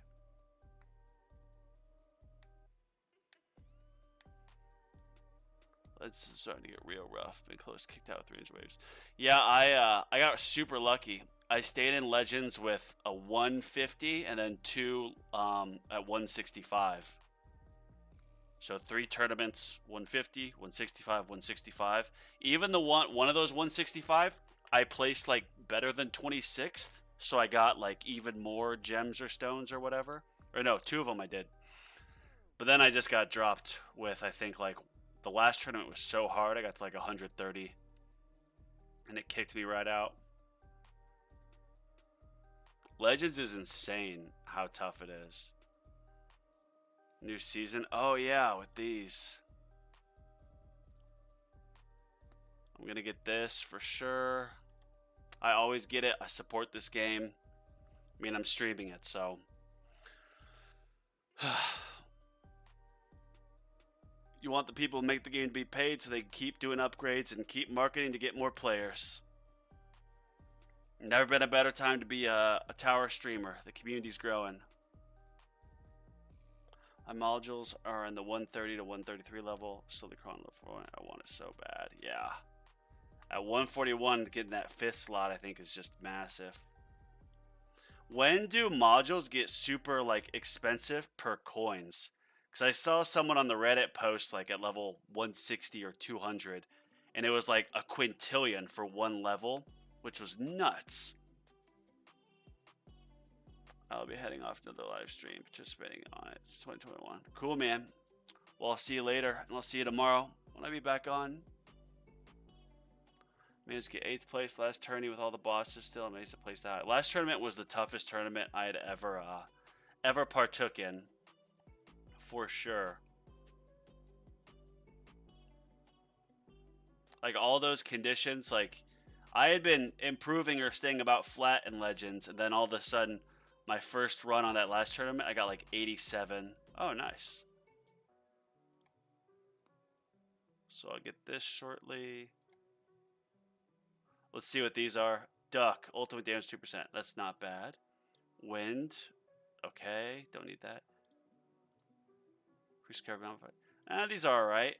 It's starting to get real rough. Been close, kicked out with 300 waves. Yeah, I got super lucky. I stayed in Legends with a 150 and then 2 at 165. So 3 tournaments, 150, 165, 165. Even the one of those 165, I placed like better than 26th. So I got like even more gems or stones or whatever. Or no, 2 of them I did. But then I just got dropped with, I think, like, the last tournament was so hard, I got to like 130. And it kicked me right out. Legends is insane how tough it is. New season. Oh yeah, with these. I'm gonna get this for sure. I always get it. I support this game. I mean, I'm streaming it, so. You want the people who make the game to be paid so they keep doing upgrades and keep marketing to get more players. Never been a better time to be a tower streamer. The community's growing. My modules are in the 130 to 133 level. Still the Cron level. I want it so bad. Yeah. At 141, getting that 5th slot, I think, is just massive. When do modules get super, like, expensive per coins? Because I saw someone on the Reddit post, like, at level 160 or 200, and it was, like, a quintillion for one level, which was nuts. I'll be heading off to the live stream, participating on it. It's 2021. Cool, man. Well, I'll see you later, and I'll see you tomorrow when I be back on. Managed to get 8th place last tourney with all the bosses still. Amazed to place that. Last tournament was the toughest tournament I had ever partook in. For sure. Like, all those conditions, like, I had been improving or staying about flat in Legends, and then all of a sudden, my first run on that last tournament, I got like 87. Oh, nice. So I'll get this shortly. Let's see what these are. Duck, ultimate damage 2%. That's not bad. Wind. Okay, don't need that. These are alright.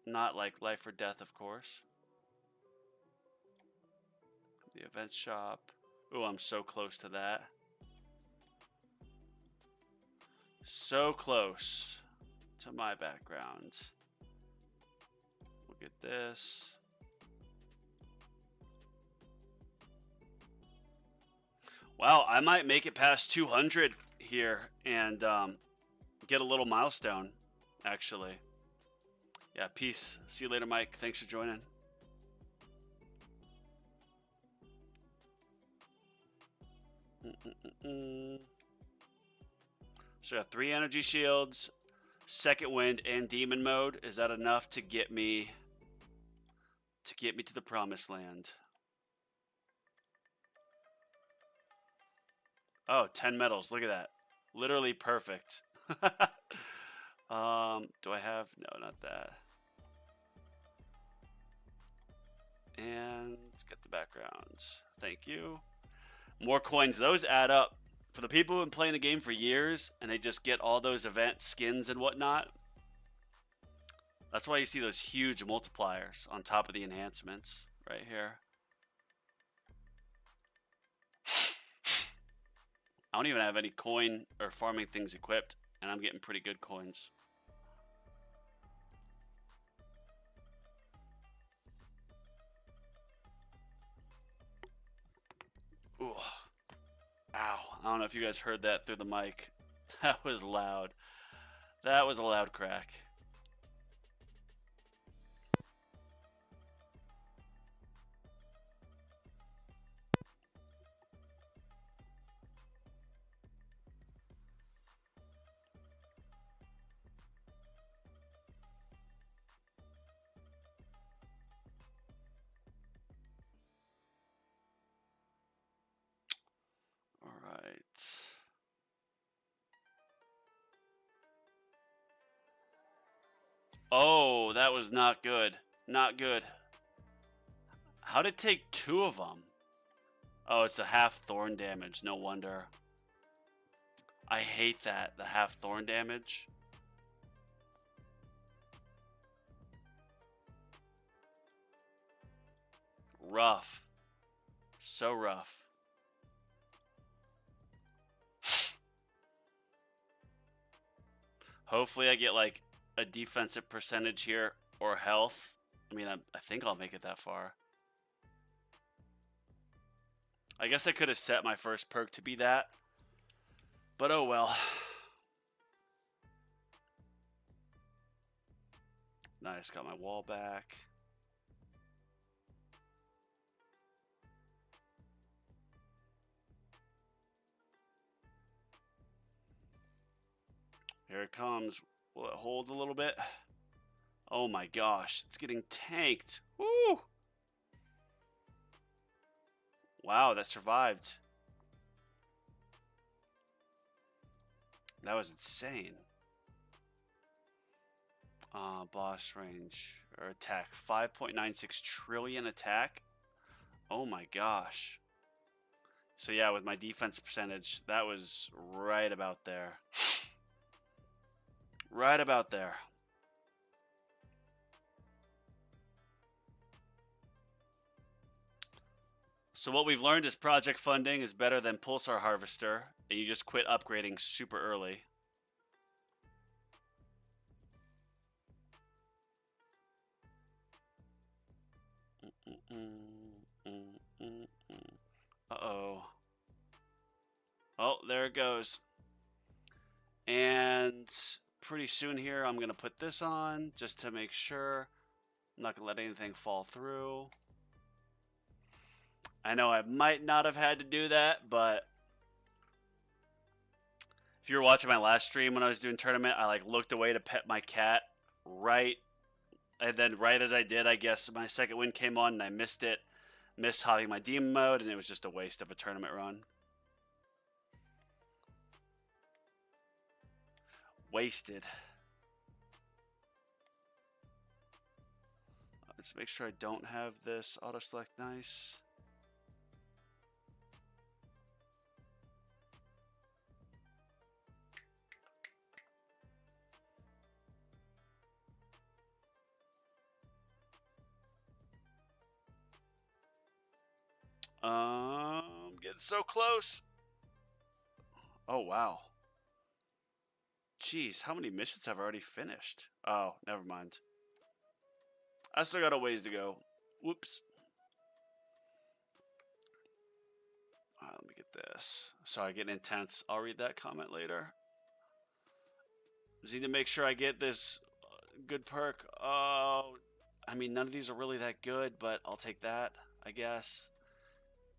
Not like life or death, of course. The event shop. Ooh, I'm so close to that. So close to my background. We'll get this. Wow, I might make it past 200 here and get a little milestone, actually. Yeah, peace. See you later, Mike. Thanks for joining. So I have 3 energy shields, second wind, and demon mode. Is that enough to get me to the promised land? Oh, 10 medals. Look at that. Literally perfect. Do I have? No, not that. And let's get the background. Thank you. More coins. Those add up. For the people who've been playing the game for years and they just get all those event skins and whatnot, that's why you see those huge multipliers on top of the enhancements right here. I don't even have any coin or farming things equipped, and I'm getting pretty good coins. Ooh. Ow. I don't know if you guys heard that through the mic. That was loud. That was a loud crack. All right. Oh, that was not good. Not good. How'd it take 2 of them? Oh, it's a half thorn damage. No wonder. I hate that. The half thorn damage. Rough. So rough. Hopefully I get like a defensive percentage here or health. I mean, I think I'll make it that far. I guess I could have set my first perk to be that. But oh well. Nice, got my wall back. Here it comes. Will it hold a little bit? Oh my gosh, it's getting tanked. Woo! Wow, that survived. That was insane. Boss range or attack. 5.96 trillion attack. Oh my gosh. So yeah, with my defense percentage, that was right about there. Right about there. So what we've learned is project funding is better than pulsar harvester, and you just quit upgrading super early. Uh-oh. Oh, there it goes. And pretty soon here, I'm going to put this on just to make sure I'm not going to let anything fall through. I know I might not have had to do that, but if you were watching my last stream when I was doing tournament, I like looked away to pet my cat right. And then right as I did, I guess my second wind came on and I missed it. Missed hopping my demon mode, and it was just a waste of a tournament run. Wasted. Let's make sure I don't have this auto select nice. It's so close. Oh, wow. Jeez, how many missions have I already finished? Oh, never mind. I still got a ways to go. Whoops. Let me get this. Sorry, getting intense. I'll read that comment later. Just need to make sure I get this good perk. Oh, I mean, none of these are really that good, but I'll take that, I guess.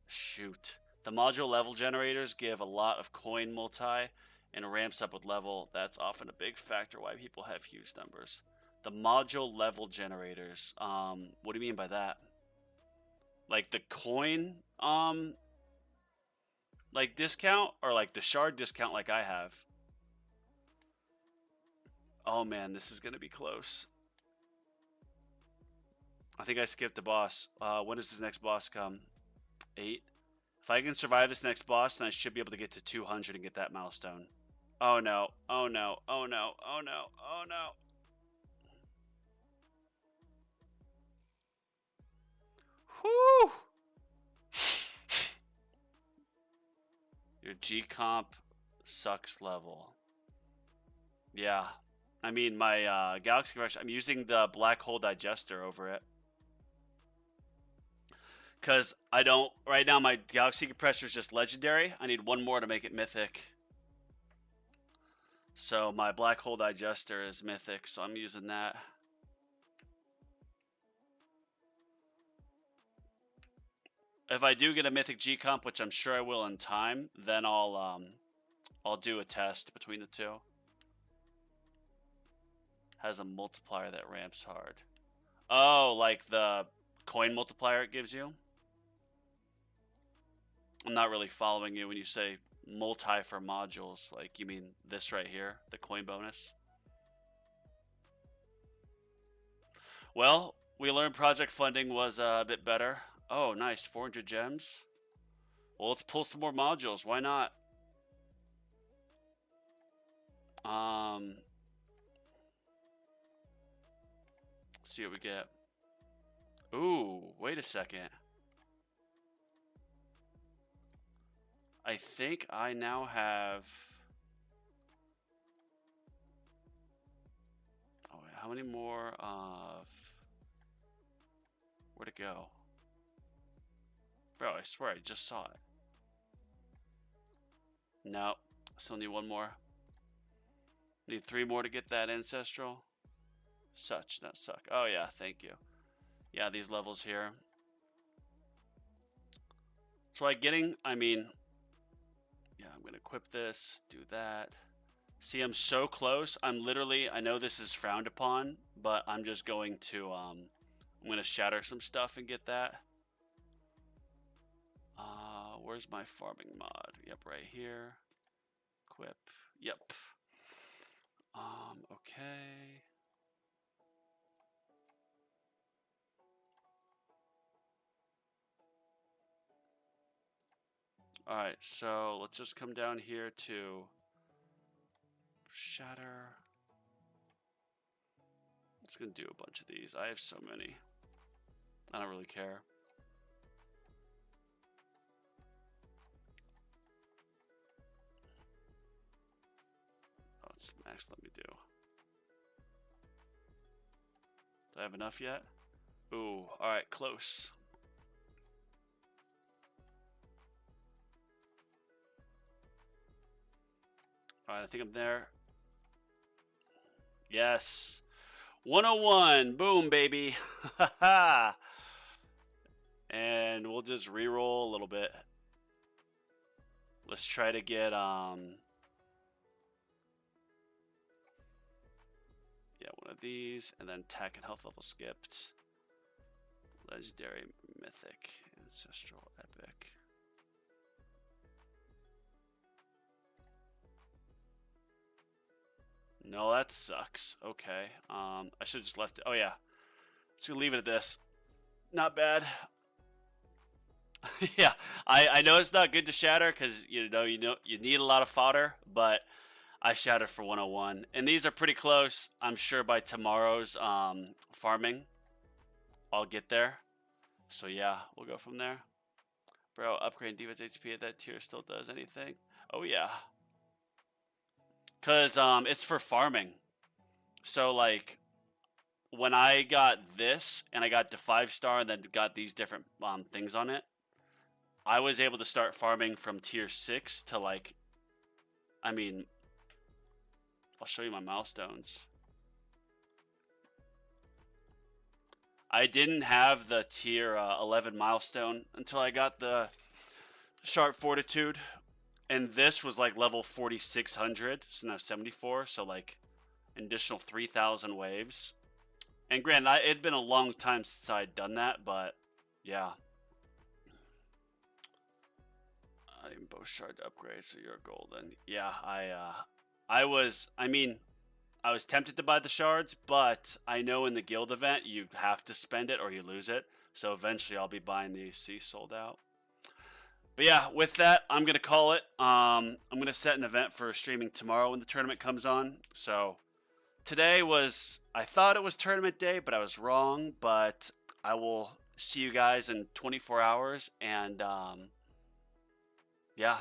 Shoot. The module level generators give a lot of coin multi and ramps up with level. That's often a big factor why people have huge numbers. The module level generators. What do you mean by that? Like the coin, like discount, or like the shard discount like I have? Oh man, this is gonna be close. I think I skipped the boss. When does this next boss come? 8. If I can survive this next boss, then I should be able to get to 200 and get that milestone. Oh no, oh no, oh no, oh no, oh no. Whew! Your G comp sucks level. Yeah. I mean, my Galaxy Convection, I'm using the Black Hole Digester over it. Because I don't, right now my Galaxy Compressor is just legendary. I need one more to make it mythic. So my Black Hole Digester is mythic, so I'm using that. If I do get a mythic G comp, which I'm sure I will in time, then I'll do a test between the two. Has a multiplier that ramps hard. Oh, like the coin multiplier it gives you? I'm not really following you when you say multi for modules. Like, you mean this right here, the coin bonus? Well, we learned project funding was a bit better. Oh, nice, 400 gems. Well, let's pull some more modules. Why not? Let's see what we get. Ooh, wait a second. I think I now have... Oh, wait, how many more of... Where'd it go? Bro, I swear I just saw it. No, still need one more. Need 3 more to get that ancestral. Such, not suck. Oh yeah, thank you. Yeah, these levels here. So like getting, I mean, yeah, I'm gonna equip this, do that. See, I'm so close. I'm literally, I know this is frowned upon, but I'm just going to, I'm gonna shatter some stuff and get that. Where's my farming mod? Yep, right here. Equip. Yep. Okay. Alright, so let's just come down here to shatter. It's gonna do a bunch of these. I have so many. I don't really care. Oh, it's max. Let me do. Do I have enough yet? Ooh, alright, close. Alright, I think I'm there. Yes. 101. Boom, baby. And we'll just re-roll a little bit. Let's try to get yeah, one of these, and then tech and health level skipped. Legendary, mythic, ancestral, epic. No, that sucks. Okay. I should have just left it. Oh yeah. Just gonna leave it at this. Not bad. Yeah, I know it's not good to shatter because you need a lot of fodder, but I shattered for 101, and these are pretty close. I'm sure by tomorrow's farming, I'll get there. So yeah, we'll go from there. Bro, upgrade defense HP at that tier still does anything? Oh yeah. Cause it's for farming. So like when I got this and I got to 5-star and then got these different things on it, I was able to start farming from tier 6 to like, I mean, I'll show you my milestones. I didn't have the tier 11 milestone until I got the Sharp Fortitude. And this was like level 4600, so now 74, so like an additional 3,000 waves. And granted, it'd been a long time since I'd done that, but yeah. I didn't bow shard to upgrade, so you're golden. Yeah, I was tempted to buy the shards, but I know in the guild event you have to spend it or you lose it. So eventually I'll be buying these. See, sold out. But yeah, with that, I'm going to call it. I'm going to set an event for streaming tomorrow when the tournament comes on. So today was, I thought it was tournament day, but I was wrong. But I will see you guys in 24 hours. And yeah,